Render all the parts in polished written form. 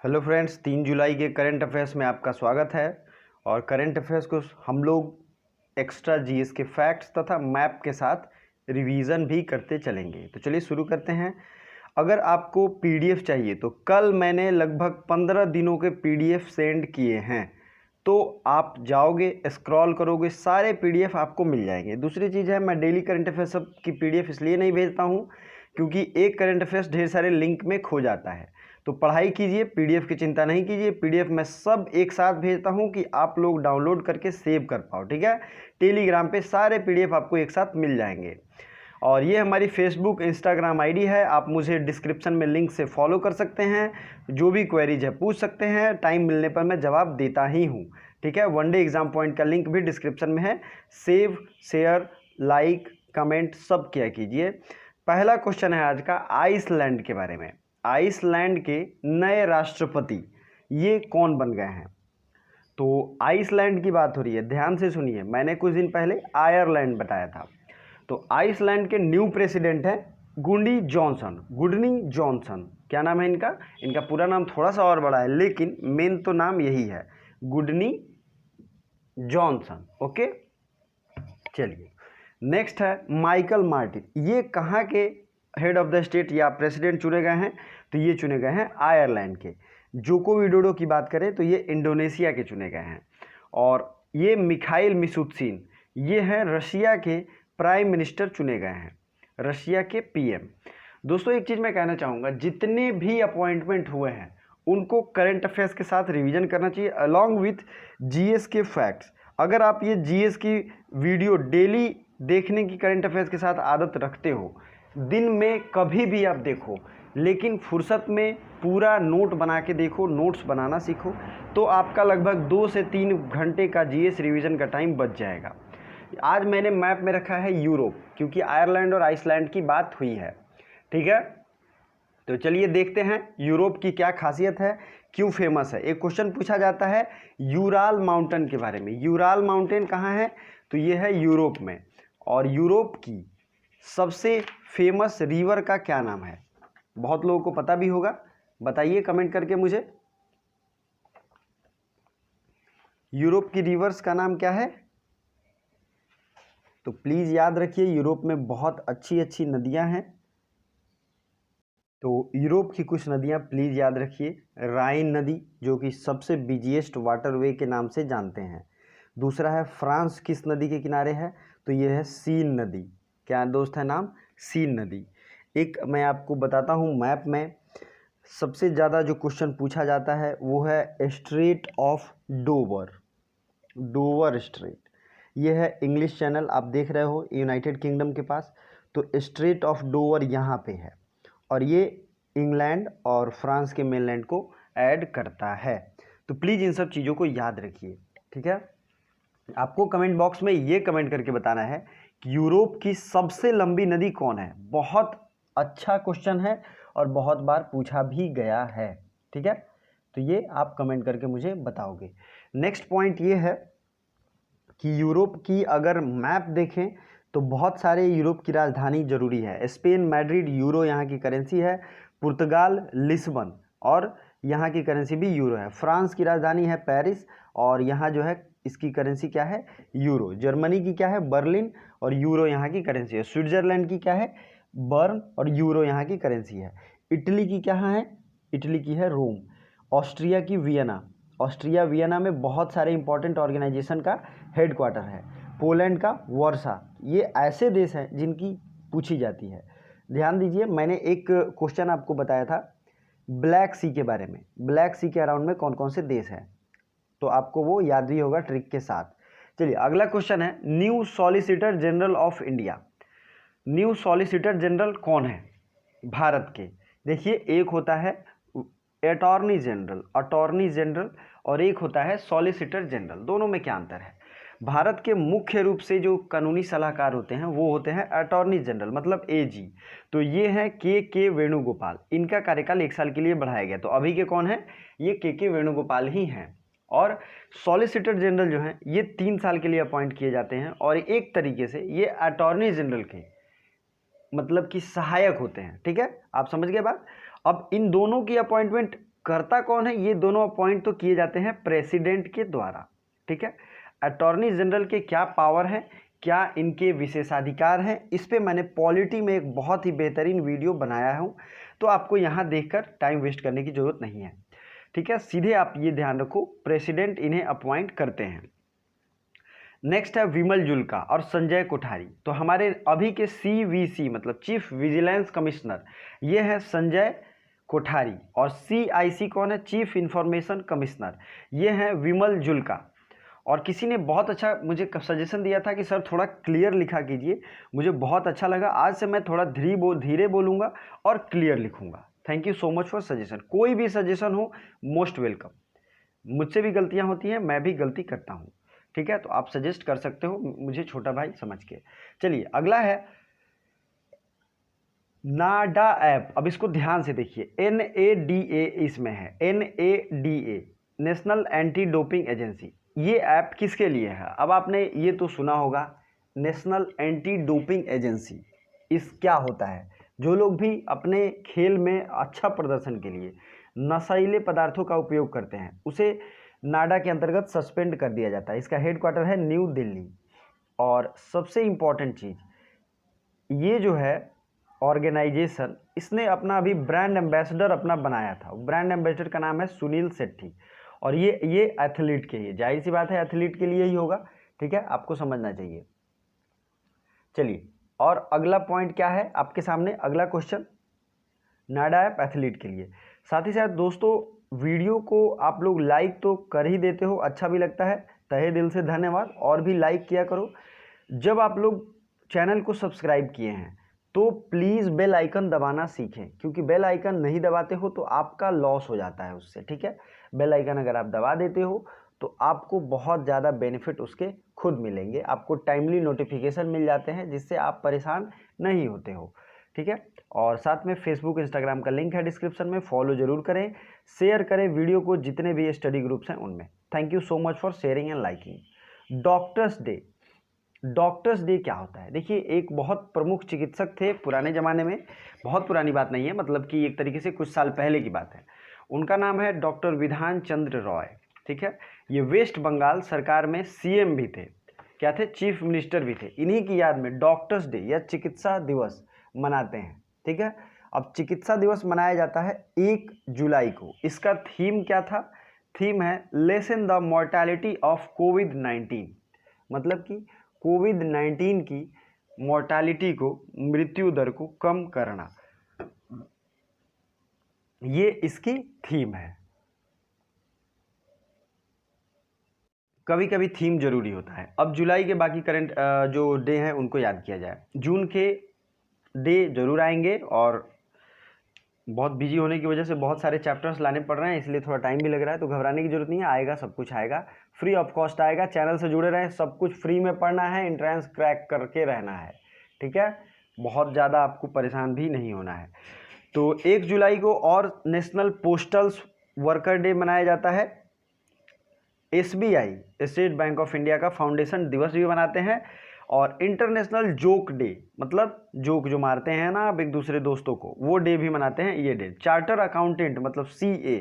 Hello friends, 3 जुलाई के current affairs में आपका स्वागत है। और करंट अफेयर्स को हम लोग एक्स्ट्रा जीएस के फैक्ट्स तथा मैप के साथ रिवीजन भी करते चलेंगे। तो चलिए शुरू करते हैं। अगर आपको पीडीएफ चाहिए तो कल मैंने लगभग 15 दिनों के पीडीएफ सेंड किए हैं, तो आप जाओगे स्क्रॉल करोगे सारे पीडीएफ आपको मिल जाएंगे। दूसरी चीज़ है, मैं डेली करंट अफेयर्स सब की पीडीएफ इसलिए नहीं भेजता हूँ क्योंकि एक करंट अफेयर्स ढेर सारे लिंक में खो जाता है। तो पढ़ाई कीजिए, पीडीएफ की चिंता नहीं कीजिए। पीडीएफ मैं सब एक साथ भेजता हूं कि आप लोग डाउनलोड करके सेव कर पाओ, ठीक है। टेलीग्राम पे सारे पीडीएफ आपको एक साथ मिल जाएंगे। और ये हमारी फेसबुक इंस्टाग्राम आईडी है, आप मुझे डिस्क्रिप्शन में लिंक से फॉलो कर सकते हैं। जो भी क्वेरीज है पूछ सकते हैं, टाइम मिलने पर मैं जवाब देता ही हूँ, ठीक है। वन डे एग्जाम पॉइंट का लिंक भी डिस्क्रिप्शन में है। सेव, शेयर, लाइक, कमेंट सब किया कीजिए। पहला क्वेश्चन है आज का आइसलैंड के बारे में। आइसलैंड के नए राष्ट्रपति ये कौन बन गए हैं? तो आइसलैंड की बात हो रही है, ध्यान से सुनिए। मैंने कुछ दिन पहले आयरलैंड बताया था। तो आइसलैंड के न्यू प्रेसिडेंट हैं गुडी जॉनसन, गुडनी जॉनसन। क्या नाम है इनका? इनका पूरा नाम थोड़ा सा और बड़ा है, लेकिन मेन तो नाम यही है, गुडनी जॉनसन। ओके, चलिए नेक्स्ट है माइकल मार्टिन। ये कहाँ के हेड ऑफ द स्टेट या प्रेसिडेंट चुने गए हैं? तो ये चुने गए हैं आयरलैंड के। जोको विडोडो की बात करें तो ये इंडोनेशिया के चुने गए हैं। और ये मिखाइल मिशुत्सिन, ये हैं रशिया के प्राइम मिनिस्टर चुने गए हैं, रशिया के पीएम। दोस्तों एक चीज़ मैं कहना चाहूँगा, जितने भी अपॉइंटमेंट हुए हैं उनको करंट अफेयर्स के साथ रिवीजन करना चाहिए अलॉन्ग विथ जीएस के फैक्ट्स। अगर आप ये जीएस की वीडियो डेली देखने की करंट अफेयर्स के साथ आदत रखते हो, दिन में कभी भी आप देखो, लेकिन फुर्सत में पूरा नोट बना के देखो, नोट्स बनाना सीखो, तो आपका लगभग 2 से 3 घंटे का जीएस रिवीजन का टाइम बच जाएगा। आज मैंने मैप में रखा है यूरोप, क्योंकि आयरलैंड और आइसलैंड की बात हुई है, ठीक है। तो चलिए देखते हैं यूरोप की क्या खासियत है, क्यों फेमस है। एक क्वेश्चन पूछा जाता है यूराल माउंटेन के बारे में। यूराल माउंटेन कहाँ है? तो ये है यूरोप में। और यूरोप की सबसे फेमस रिवर का क्या नाम है? बहुत लोगों को पता भी होगा, बताइए कमेंट करके मुझे। यूरोप की रिवर्स का नाम क्या है? तो प्लीज़ याद रखिए, यूरोप में बहुत अच्छी अच्छी नदियां हैं। तो यूरोप की कुछ नदियां प्लीज़ याद रखिए। राइन नदी, जो कि सबसे बिजिएस्ट वाटरवे के नाम से जानते हैं। दूसरा है फ्रांस किस नदी के किनारे है? तो ये है सीन नदी। क्या दोस्त है नाम? सीन नदी। एक मैं आपको बताता हूँ, मैप में सबसे ज़्यादा जो क्वेश्चन पूछा जाता है वो है straight of Dover, Dover straight. ये है इंग्लिश चैनल, आप देख रहे हो यूनाइटेड किंगडम के पास। तो स्ट्रेट ऑफ डोवर यहाँ पे है, और ये इंग्लैंड और फ्रांस के मेनलैंड को ऐड करता है। तो प्लीज़ इन सब चीज़ों को याद रखिए, ठीक है। आपको कमेंट बॉक्स में ये कमेंट करके बताना है कि यूरोप की सबसे लंबी नदी कौन है। बहुत अच्छा क्वेश्चन है और बहुत बार पूछा भी गया है, ठीक है। तो ये आप कमेंट करके मुझे बताओगे। नेक्स्ट पॉइंट ये है कि यूरोप की अगर मैप देखें तो बहुत सारे यूरोप की राजधानी जरूरी है। स्पेन मैड्रिड, यूरो यहाँ की करेंसी है। पुर्तगाल लिस्बन, और यहाँ की करेंसी भी यूरो है। फ्रांस की राजधानी है पेरिस, और यहाँ जो है इसकी करेंसी क्या है? यूरो। जर्मनी की क्या है? बर्लिन, और यूरो यहाँ की करेंसी है। स्विट्जरलैंड की क्या है? बर्न, और यूरो यहाँ की करेंसी है। इटली की क्या है? इटली की है रोम। ऑस्ट्रिया की वियना, ऑस्ट्रिया वियना में बहुत सारे इंपॉर्टेंट ऑर्गेनाइजेशन का हेडक्वार्टर है। पोलैंड का वर्सा। ये ऐसे देश हैं जिनकी पूछी जाती है। ध्यान दीजिए, मैंने एक क्वेश्चन आपको बताया था ब्लैक सी के बारे में। ब्लैक सी के अराउंड में कौन कौन से देश हैं, तो आपको वो याद भी होगा ट्रिक के साथ। चलिए अगला क्वेश्चन है new solicitor general of India. New solicitor general कौन है भारत के? देखिए, एक होता है अटॉर्नी जनरल, अटॉर्नी जनरल, और एक होता है सॉलिसिटर जनरल। दोनों में क्या अंतर है? भारत के मुख्य रूप से जो कानूनी सलाहकार होते हैं वो होते हैं अटॉर्नी जनरल, मतलब एजी। तो ये हैं के वेणुगोपाल। इनका कार्यकाल 1 साल के लिए बढ़ाया गया। तो अभी के कौन है? ये के वेणुगोपाल ही हैं। और सॉलिसिटर जनरल जो हैं ये 3 साल के लिए अपॉइंट किए जाते हैं, और एक तरीके से ये अटॉर्नी जनरल के मतलब कि सहायक होते हैं, ठीक है। आप समझ गए बात। अब इन दोनों की अपॉइंटमेंट करता कौन है, ये दोनों अपॉइंट तो किए जाते हैं प्रेसिडेंट के द्वारा, ठीक है। अटॉर्नी जनरल के क्या पावर है, क्या इनके विशेषाधिकार हैं, इस पे मैंने पॉलिटी में एक बहुत ही बेहतरीन वीडियो बनाया हूँ, तो आपको यहाँ देखकर टाइम वेस्ट करने की ज़रूरत नहीं है, ठीक है। सीधे आप ये ध्यान रखो, प्रेसिडेंट इन्हें अपॉइंट करते हैं। नेक्स्ट है विमल जुल्का और संजय कोठारी। तो हमारे अभी के CVC मतलब चीफ विजिलेंस कमिश्नर, ये है संजय कोठारी, और CIC कौन है, चीफ इंफॉर्मेशन कमिश्नर, ये है विमल जुल्का। और किसी ने बहुत अच्छा मुझे सजेशन दिया था कि सर थोड़ा क्लियर लिखा कीजिए, मुझे बहुत अच्छा लगा। आज से मैं थोड़ा धीरे बोलूँगा और क्लियर लिखूँगा। Thank you so much for suggestion. कोई भी सजेशन हो, मोस्ट वेलकम। मुझसे भी गलतियाँ होती हैं, मैं भी गलती करता हूँ, ठीक है। तो आप सजेस्ट कर सकते हो मुझे छोटा भाई समझ के। चलिए अगला है नाडा ऐप। अब इसको ध्यान से देखिए, NADA इसमें है, NADA national anti doping agency. ये ऐप किसके लिए है, अब आपने ये तो सुना होगा नेशनल एंटी डोपिंग एजेंसी। इस क्या होता है, जो लोग भी अपने खेल में अच्छा प्रदर्शन के लिए नशीले पदार्थों का उपयोग करते हैं, उसे नाडा के अंतर्गत सस्पेंड कर दिया जाता है। इसका हेडक्वार्टर है न्यू दिल्ली। और सबसे इम्पॉर्टेंट चीज़, ये जो है ऑर्गेनाइजेशन, इसने अपना अभी ब्रांड एम्बेसडर अपना बनाया था। ब्रांड एम्बेसडर का नाम है सुनील शेट्टी, और ये एथलीट के लिए, जाहिर सी बात है एथलीट के लिए ही होगा, ठीक है, आपको समझना चाहिए। चलिए, और अगला पॉइंट क्या है आपके सामने, अगला क्वेश्चन, नाडा ऐप एथलीट के लिए। साथ ही साथ दोस्तों, वीडियो को आप लोग लाइक तो कर ही देते हो, अच्छा भी लगता है, तहे दिल से धन्यवाद। और भी लाइक किया करो। जब आप लोग चैनल को सब्सक्राइब किए हैं तो प्लीज़ बेल आइकन दबाना सीखें, क्योंकि बेल आइकन नहीं दबाते हो तो आपका लॉस हो जाता है उससे, ठीक है। बेल आइकन अगर आप दबा देते हो तो आपको बहुत ज़्यादा बेनिफिट उसके खुद मिलेंगे, आपको टाइमली नोटिफिकेशन मिल जाते हैं, जिससे आप परेशान नहीं होते हो, ठीक है। और साथ में फेसबुक इंस्टाग्राम का लिंक है डिस्क्रिप्शन में, फॉलो जरूर करें, शेयर करें वीडियो को जितने भी स्टडी ग्रुप्स हैं उनमें। Thank you so much for sharing and liking. Doctors day, doctors day क्या होता है, देखिए एक बहुत प्रमुख चिकित्सक थे पुराने ज़माने में, बहुत पुरानी बात नहीं है, मतलब कि एक तरीके से कुछ साल पहले की बात है। उनका नाम है डॉक्टर विधान चंद्र रॉय, ठीक है। ये वेस्ट बंगाल सरकार में CM भी थे, क्या थे, चीफ मिनिस्टर भी थे। इन्हीं की याद में डॉक्टर्स डे या चिकित्सा दिवस मनाते हैं, ठीक है। अब चिकित्सा दिवस मनाया जाता है 1 जुलाई को। इसका थीम क्या था, थीम है लेसन द मॉर्टैलिटी ऑफ कोविड-19, मतलब कि कोविड-19 की मॉर्टैलिटी को, मृत्यु दर को कम करना, ये इसकी थीम है। कभी कभी थीम जरूरी होता है। अब जुलाई के बाकी करंट जो डे हैं उनको याद किया जाए। जून के डे जरूर आएंगे, और बहुत बिजी होने की वजह से बहुत सारे चैप्टर्स लाने पड़ रहे हैं, इसलिए थोड़ा टाइम भी लग रहा है, तो घबराने की जरूरत नहीं है, आएगा, सब कुछ आएगा, फ्री ऑफ कॉस्ट आएगा। चैनल से जुड़े रहें, सब कुछ फ्री में पढ़ना है, एंट्रेंस क्रैक करके रहना है, ठीक है, बहुत ज़्यादा आपको परेशान भी नहीं होना है। तो 1 जुलाई को और नेशनल पोस्टल वर्कर डे मनाया जाता है। SBI state bank of India का फाउंडेशन दिवस भी मनाते हैं। और इंटरनेशनल जोक डे, मतलब जोक जो मारते हैं ना आप एक दूसरे दोस्तों को, वो डे भी मनाते हैं, ये डे। चार्टर अकाउंटेंट मतलब CA,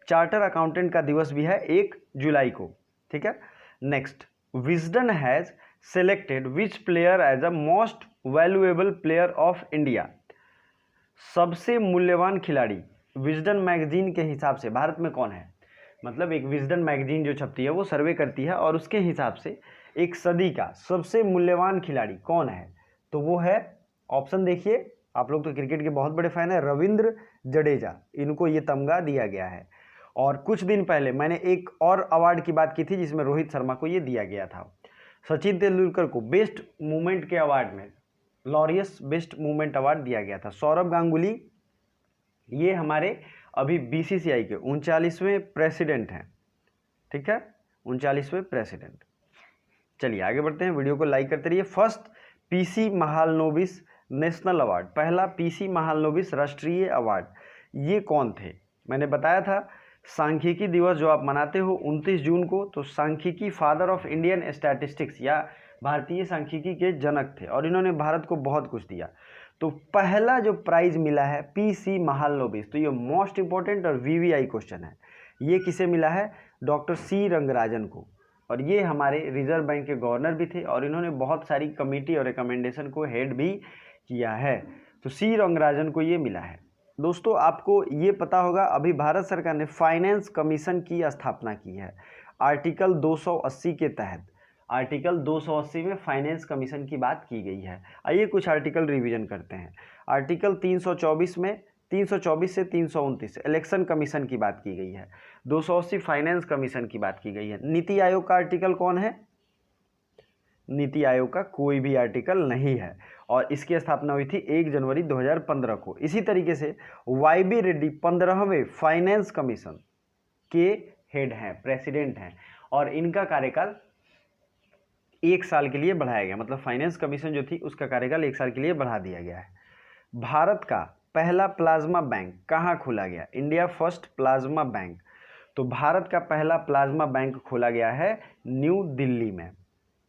चार्टर अकाउंटेंट का दिवस भी है 1 जुलाई को, ठीक है। Next, Wisden has selected which player as a most valuable player of India. सबसे मूल्यवान खिलाड़ी विजडन मैगजीन के हिसाब से भारत में कौन है, मतलब एक विजडन मैगजीन जो छपती है वो सर्वे करती है, और उसके हिसाब से एक सदी का सबसे मूल्यवान खिलाड़ी कौन है, तो वो है, ऑप्शन देखिए, आप लोग तो क्रिकेट के बहुत बड़े फैन हैं, रविंद्र जडेजा, इनको ये तमगा दिया गया है। और कुछ दिन पहले मैंने एक और अवार्ड की बात की थी जिसमें रोहित शर्मा को ये दिया गया था। सचिन तेंदुलकर को बेस्ट मूवमेंट के अवार्ड में लॉरियस बेस्ट मूवमेंट अवार्ड दिया गया था। सौरभ गांगुली, ये हमारे अभी BCCI के 39वें प्रेसिडेंट हैं, ठीक है, 39वें प्रेसिडेंट। चलिए आगे बढ़ते हैं, वीडियो को लाइक करते रहिए। First PC Mahalanobis national award, पहला PC महालनोबिस राष्ट्रीय अवार्ड, ये कौन थे, मैंने बताया था सांख्यिकी दिवस जो आप मनाते हो 29 जून को, तो सांख्यिकी फादर ऑफ इंडियन स्टैटिस्टिक्स या भारतीय सांख्यिकी के जनक थे, और इन्होंने भारत को बहुत कुछ दिया। तो पहला जो प्राइज मिला है पीसी महालनोबिस, तो ये मोस्ट इंपॉर्टेंट और वीवीआई क्वेश्चन है। ये किसे मिला है? डॉक्टर सी रंगराजन को, और ये हमारे रिजर्व बैंक के गवर्नर भी थे और इन्होंने बहुत सारी कमेटी और रिकमेंडेशन को हेड भी किया है। तो सी रंगराजन को ये मिला है। दोस्तों आपको ये पता होगा अभी भारत सरकार ने फाइनेंस कमीशन की स्थापना की है आर्टिकल 280 के तहत। आर्टिकल 280 में फाइनेंस कमीशन की बात की गई है। आइए कुछ आर्टिकल रिवीजन करते हैं। आर्टिकल 324 में 324 से 329 इलेक्शन कमीशन की बात की गई है। 280 फाइनेंस कमीशन की बात की गई है। नीति आयोग का आर्टिकल कौन है? नीति आयोग का कोई भी आर्टिकल नहीं है और इसकी स्थापना हुई थी 1 जनवरी 2015 को। इसी तरीके से वाई.बी. रेड्डी 15वें फाइनेंस कमीशन के हेड हैं, प्रेसिडेंट हैं, और इनका कार्यकाल 1 साल के लिए बढ़ाया गया। मतलब फाइनेंस कमीशन जो थी उसका कार्यकाल 1 साल के लिए बढ़ा दिया गया है। भारत का पहला प्लाज्मा बैंक कहाँ खोला गया? India first plasma bank. तो भारत का पहला प्लाज्मा बैंक खोला गया है न्यू दिल्ली में।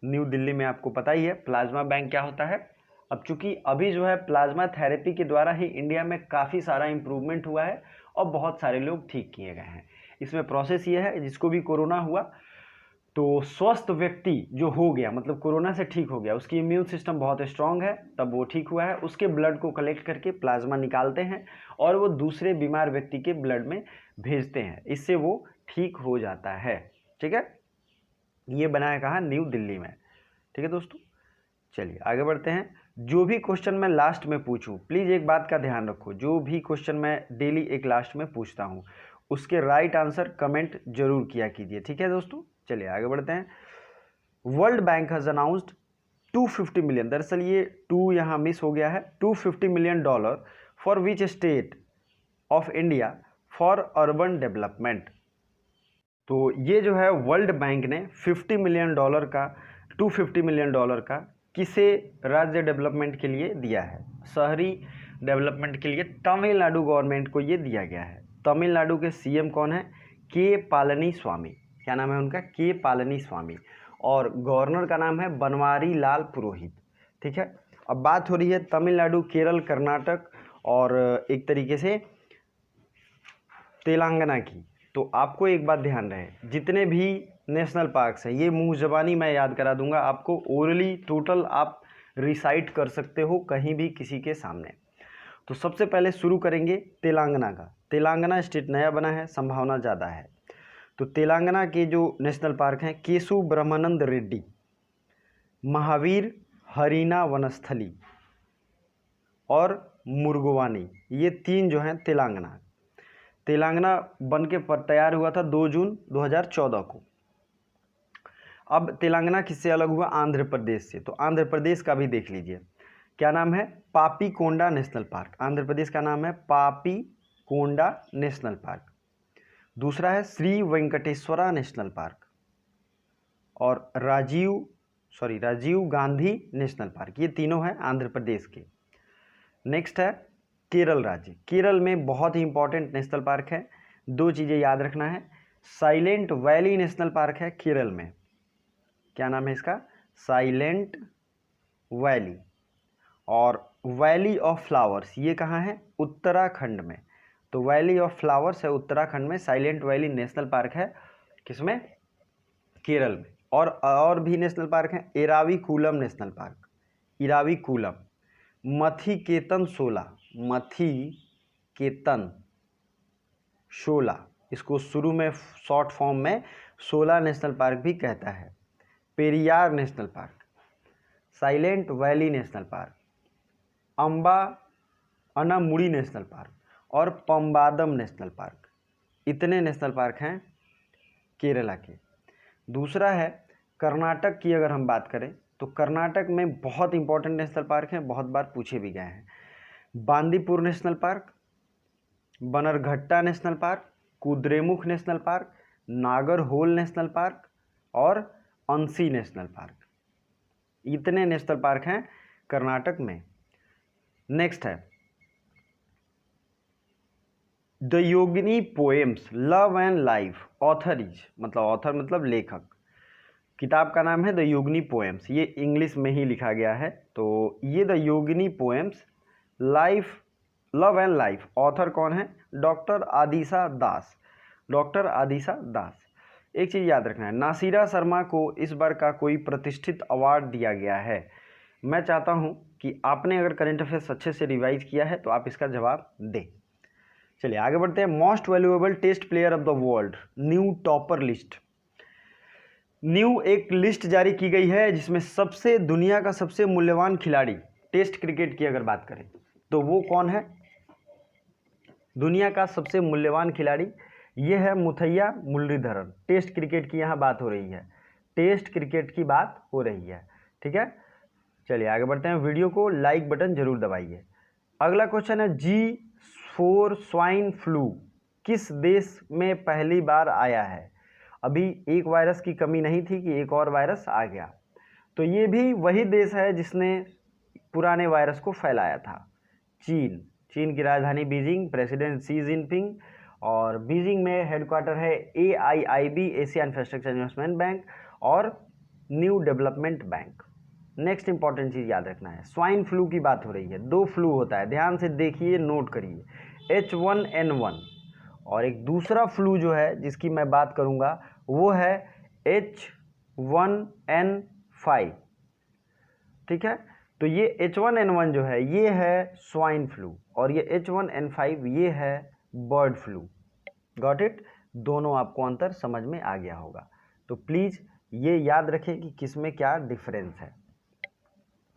न्यू दिल्ली में आपको पता ही है प्लाज्मा बैंक क्या होता है। अब चूंकि अभी जो है प्लाज्मा थेरेपी के द्वारा ही इंडिया में काफ़ी सारा इम्प्रूवमेंट हुआ है और बहुत सारे लोग ठीक किए गए हैं। इसमें प्रोसेस ये है, जिसको भी कोरोना हुआ तो स्वस्थ व्यक्ति जो हो गया, मतलब कोरोना से ठीक हो गया, उसकी इम्यून सिस्टम बहुत स्ट्रांग है, तब वो ठीक हुआ है, उसके ब्लड को कलेक्ट करके प्लाज्मा निकालते हैं और वो दूसरे बीमार व्यक्ति के ब्लड में भेजते हैं, इससे वो ठीक हो जाता है। ठीक है, ये बनाया कहाँ? न्यू दिल्ली में। ठीक है दोस्तों, चलिए आगे बढ़ते हैं। जो भी क्वेश्चन मैं लास्ट में पूछूं, प्लीज़ एक बात का ध्यान रखो, जो भी क्वेश्चन मैं डेली एक लास्ट में पूछता हूं उसके राइट आंसर कमेंट जरूर किया कीजिए। ठीक है दोस्तों, चलिए आगे बढ़ते हैं। World bank has announced 250 million, दरअसल ये 2 यहाँ मिस हो गया है, $250 million for which state of India for urban development. तो ये जो है वर्ल्ड बैंक ने $250 मिलियन का किसे राज्य डेवलपमेंट के लिए दिया है? शहरी डेवलपमेंट के लिए तमिलनाडु गवर्नमेंट को ये दिया गया है। तमिलनाडु के सीएम कौन है? के पालनी स्वामी। क्या नाम है उनका? के पालनी स्वामी। और गवर्नर का नाम है बनवारी लाल पुरोहित। ठीक है, अब बात हो रही है तमिलनाडु, केरल, कर्नाटक और एक तरीके से तेलंगाना की। तो आपको एक बात ध्यान रहे, जितने भी नेशनल पार्क्स हैं ये मुंह ज़बानी मैं याद करा दूंगा आपको, ओरली टोटल आप रिसाइट कर सकते हो कहीं भी किसी के सामने। तो सबसे पहले शुरू करेंगे तेलंगाना का। तेलंगाना स्टेट नया बना है, संभावना ज़्यादा है। तो तेलंगाना के जो नेशनल पार्क हैं केशु ब्रह्मानंद रेड्डी, महावीर हरीना वनस्थली और मुर्गवानी, ये 3 जो हैं तेलंगाना बन के तैयार हुआ था 2 जून 2014 को। अब तेलंगाना किससे अलग हुआ? आंध्र प्रदेश से। तो आंध्र प्रदेश का भी देख लीजिए, क्या नाम है? Papikonda national park. आंध्र प्रदेश का नाम है पापीकोंडा नेशनल पार्क। दूसरा है श्री वेंकटेश्वरा नेशनल पार्क और राजीव गांधी नेशनल पार्क। ये तीनों हैं आंध्र प्रदेश के। नेक्स्ट है केरल राज्य। केरल में बहुत ही इंपॉर्टेंट नेशनल पार्क है, 2 चीज़ें याद रखना है। साइलेंट वैली नेशनल पार्क है केरल में, क्या नाम है इसका? Silent valley. और वैली ऑफ फ्लावर्स ये कहाँ है? उत्तराखंड में। तो वैली ऑफ फ्लावर्स है उत्तराखंड में, साइलेंट वैली नेशनल पार्क है किसमें? केरल में। और भी नेशनल पार्क हैं, एराविकुलम नेशनल पार्क, इराविकुलम, मथीकेतन शोला, इसको शुरू में शॉर्ट फॉर्म में शोला नेशनल पार्क भी कहता है। Periyar national park, silent valley national park, Anamudi national park और पम्बादम नेशनल पार्क। इतने नेशनल पार्क हैं केरला के। दूसरा है कर्नाटक की, अगर हम बात करें तो कर्नाटक में बहुत इंपॉर्टेंट नेशनल पार्क हैं, बहुत बार पूछे भी गए हैं। Bandipur national park, Bannerghatta national park, Kudremukh national park, Nagarhole national park और अंसी नेशनल पार्क। इतने नेशनल पार्क हैं कर्नाटक में। नेक्स्ट है the Yogini poems love and life, author मतलब लेखक। किताब का नाम है द योगिनी पोएम्स, ये इंग्लिश में ही लिखा गया है। तो ये the Yogini poems life, love and life. Author कौन है? डॉक्टर आदिशा दास, डॉक्टर आदिशा दास। एक चीज़ याद रखना है, नासिरा शर्मा को इस बार का कोई प्रतिष्ठित अवार्ड दिया गया है। मैं चाहता हूं कि आपने अगर करंट अफेयर्स अच्छे से रिवाइज किया है तो आप इसका जवाब दें। चलिए आगे बढ़ते हैं। Most valuable test player of the world, new topper list. New एक लिस्ट जारी की गई है जिसमें सबसे दुनिया का सबसे मूल्यवान खिलाड़ी टेस्ट क्रिकेट की अगर बात करें तो वो कौन है? दुनिया का सबसे मूल्यवान खिलाड़ी ये है मुथैया मुरलीधरन। टेस्ट क्रिकेट की यहाँ बात हो रही है, टेस्ट क्रिकेट की बात हो रही है, ठीक है। चलिए आगे बढ़ते हैं। वीडियो को लाइक बटन जरूर दबाइए। अगला क्वेश्चन है G4 स्वाइन फ्लू किस देश में पहली बार आया है? अभी एक वायरस की कमी नहीं थी कि एक और वायरस आ गया, तो ये भी वही देश है जिसने पुराने वायरस को फैलाया था, चीन। चीन की राजधानी बीजिंग, प्रेसिडेंट शी जिनपिंग, और बीजिंग में हेडक्वार्टर है AIIB, Asia infrastructure investment bank, और new development bank. Next important चीज़ याद रखना है, स्वाइन फ्लू की बात हो रही है। दो फ्लू होता है, ध्यान से देखिए, नोट करिए, H1N1, और एक दूसरा फ्लू जो है जिसकी मैं बात करूंगा वो है H1N5, ठीक है। तो ये H1N1 जो है ये है स्वाइन फ्लू, और ये H1N5 ये है बर्ड फ्लू। Got it? दोनों आपको अंतर समझ में आ गया होगा, तो प्लीज़ ये याद रखें कि किस में क्या डिफरेंस है।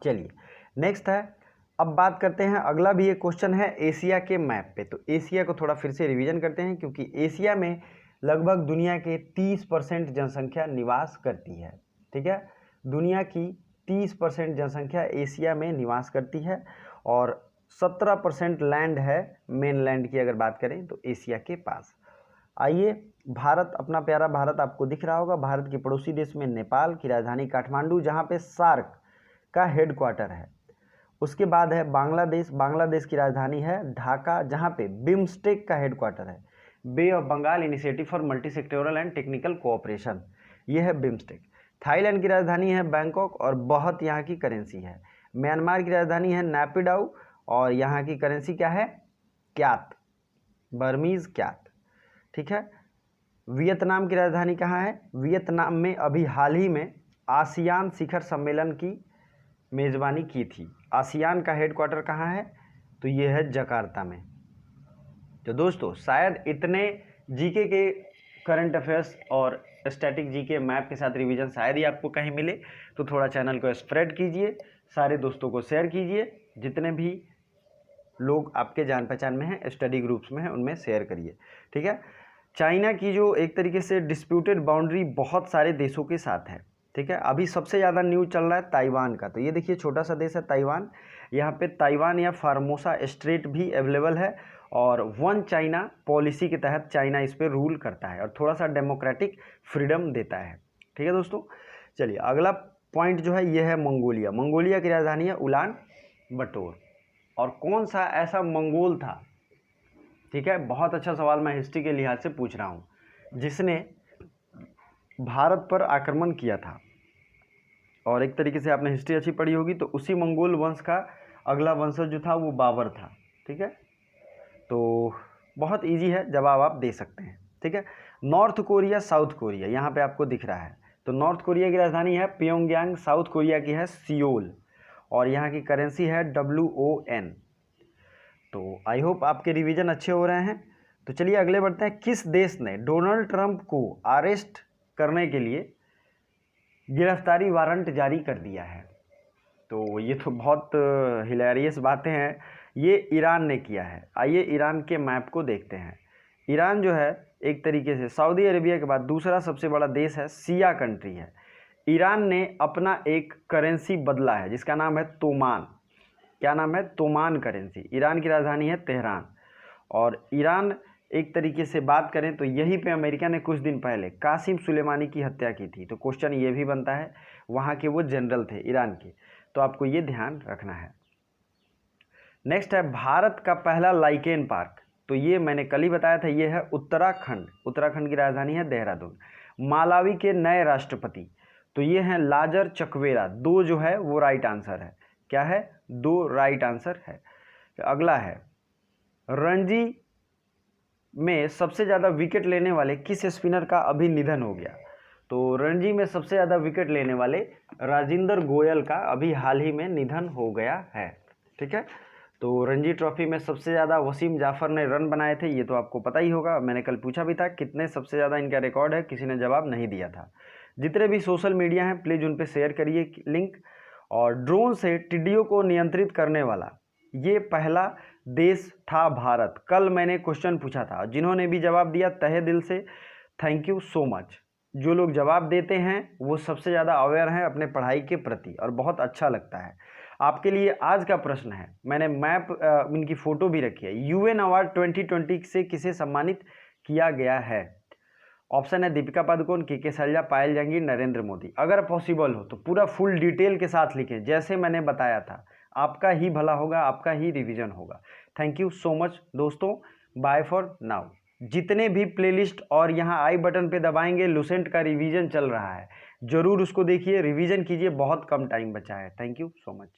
चलिए नेक्स्ट है, अब बात करते हैं, अगला भी एक क्वेश्चन है एशिया के मैप पे। तो एशिया को थोड़ा फिर से रिवीजन करते हैं, क्योंकि एशिया में लगभग दुनिया के 30% जनसंख्या निवास करती है, ठीक है। दुनिया की 30% जनसंख्या एशिया में निवास करती है, और 17% लैंड है, मेन लैंड की अगर बात करें तो एशिया के पास। आइए, भारत, अपना प्यारा भारत आपको दिख रहा होगा। भारत के पड़ोसी देश में नेपाल की राजधानी काठमांडू, जहाँ पे सार्क का हेडक्वार्टर है। उसके बाद है बांग्लादेश, बांग्लादेश की राजधानी है ढाका, जहाँ पे बिम्स्टेक का हेडक्वार्टर है, bay of Bengal initiative for multi sectoral and technical cooperation, ये है बिम्स्टेक। थाईलैंड की राजधानी है बैंकॉक, और बहुत यहाँ की करेंसी है। म्यांमार की राजधानी है नैपिडाउ, और यहाँ की करेंसी क्या है? क्यात, बर्मीज क्यात, ठीक है। वियतनाम की राजधानी कहाँ है? वियतनाम में अभी हाल ही में आसियान शिखर सम्मेलन की मेज़बानी की थी। आसियान का हेडक्वार्टर कहाँ है? तो ये है जकार्ता में। तो दोस्तों शायद इतने जीके के करंट अफेयर्स और स्टैटिक जीके मैप के साथ रिवीजन शायद ही आपको कहीं मिले, तो थोड़ा चैनल को स्प्रेड कीजिए, सारे दोस्तों को शेयर कीजिए, जितने भी लोग आपके जान पहचान में हैं, स्टडी ग्रुप्स में हैं, उनमें शेयर करिए, ठीक है। चाइना की जो एक तरीके से डिस्प्यूटेड बाउंड्री बहुत सारे देशों के साथ है, ठीक है। अभी सबसे ज़्यादा न्यूज़ चल रहा है ताइवान का। तो ये देखिए छोटा सा देश है ताइवान, यहाँ पे ताइवान या फार्मोसा स्ट्रेट भी अवेलेबल है, और वन चाइना पॉलिसी के तहत चाइना इस पर रूल करता है और थोड़ा सा डेमोक्रेटिक फ्रीडम देता है, ठीक है दोस्तों। चलिए अगला पॉइंट जो है ये है मंगोलिया। मंगोलिया की राजधानी है उलान बटोर। और कौन सा ऐसा मंगोल था, ठीक है, बहुत अच्छा सवाल मैं हिस्ट्री के लिहाज से पूछ रहा हूँ, जिसने भारत पर आक्रमण किया था। और एक तरीके से आपने हिस्ट्री अच्छी पढ़ी होगी, तो उसी मंगोल वंश का अगला वंशज जो था वो बाबर था, ठीक है। तो बहुत इजी है, जवाब आप दे सकते हैं, ठीक है। नॉर्थ कोरिया, साउथ कोरिया, यहाँ पे आपको दिख रहा है। तो नॉर्थ कोरिया की राजधानी है प्योंगयांग, साउथ कोरिया की है सियोल, और यहाँ की करेंसी है WON। तो आई होप आपके रिवीजन अच्छे हो रहे हैं। तो चलिए अगले बढ़ते हैं। किस देश ने डोनाल्ड ट्रंप को अरेस्ट करने के लिए गिरफ्तारी वारंट जारी कर दिया है? तो ये तो बहुत हिलेरियस बातें हैं, ये ईरान ने किया है। आइए ईरान के मैप को देखते हैं। ईरान जो है एक तरीके से सऊदी अरेबिया के बाद दूसरा सबसे बड़ा देश है, शिया कंट्री है। ईरान ने अपना एक करेंसी बदला है जिसका नाम है तोमान। क्या नाम है? तोमान करेंसी। ईरान की राजधानी है तेहरान। और ईरान एक तरीके से बात करें तो यहीं पे अमेरिका ने कुछ दिन पहले कासिम सुलेमानी की हत्या की थी। तो क्वेश्चन ये भी बनता है, वहाँ के वो जनरल थे ईरान के, तो आपको ये ध्यान रखना है। नेक्स्ट है भारत का पहला लाइकेन पार्क। तो ये मैंने कल ही बताया था, ये है उत्तराखंड। उत्तराखंड की राजधानी है देहरादून। मालावी के नए राष्ट्रपति, तो ये हैं लाजर चकवेरा। 2 जो है वो राइट आंसर है। क्या है? 2 राइट आंसर है। अगला है, रणजी में सबसे ज़्यादा विकेट लेने वाले किस स्पिनर का अभी निधन हो गया? तो रणजी में सबसे ज़्यादा विकेट लेने वाले राजिंदर गोयल का अभी हाल ही में निधन हो गया है। ठीक है, तो रणजी ट्रॉफी में सबसे ज़्यादा वसीम जाफर ने रन बनाए थे, ये तो आपको पता ही होगा, मैंने कल पूछा भी था कितने सबसे ज़्यादा इनका रिकॉर्ड है, किसी ने जवाब नहीं दिया था। जितने भी सोशल मीडिया हैं प्लीज़ उन पर शेयर करिए लिंक। और ड्रोन से टिड्डियों को नियंत्रित करने वाला ये पहला देश था भारत। कल मैंने क्वेश्चन पूछा था, जिन्होंने भी जवाब दिया तहे दिल से थैंक यू सो मच। जो लोग जवाब देते हैं वो सबसे ज़्यादा अवेयर हैं अपने पढ़ाई के प्रति और बहुत अच्छा लगता है। आपके लिए आज का प्रश्न है, मैंने मैप इनकी फ़ोटो भी रखी है, यूएन अवार्ड 2020 से किसे सम्मानित किया गया है? ऑप्शन है दीपिका पादुकोण, के शैलजा, पायल जहांगीर, नरेंद्र मोदी। अगर पॉसिबल हो तो पूरा फुल डिटेल के साथ लिखें, जैसे मैंने बताया था, आपका ही भला होगा, आपका ही रिवीजन होगा। थैंक यू सो मच दोस्तों, बाय फॉर नाउ। जितने भी प्लेलिस्ट और यहाँ आई बटन पे दबाएंगे, लुसेंट का रिवीजन चल रहा है, ज़रूर उसको देखिए, रिवीजन कीजिए, बहुत कम टाइम बचा है। Thank you so much.